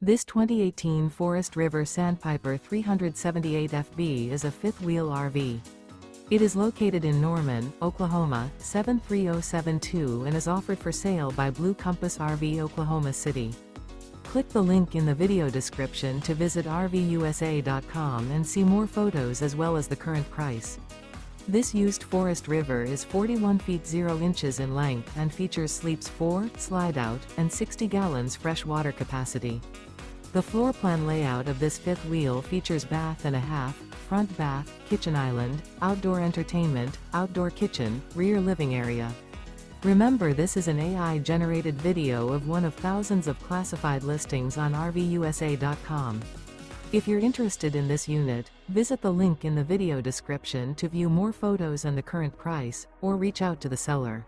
This 2018 Forest River Sandpiper 378 FB is a fifth-wheel RV. It is located in Norman, Oklahoma, 73072 and is offered for sale by Blue Compass RV Oklahoma City. Click the link in the video description to visit RVUSA.com and see more photos as well as the current price. This used Forest River is 41 feet 0 inches in length and features sleeps 4, slide-out, and 60 gallons fresh water capacity. The floor plan layout of this fifth wheel features bath and a half, front bath, kitchen island, outdoor entertainment, outdoor kitchen, rear living area. Remember, this is an AI-generated video of one of thousands of classified listings on RVUSA.com. If you're interested in this unit, visit the link in the video description to view more photos and the current price, or reach out to the seller.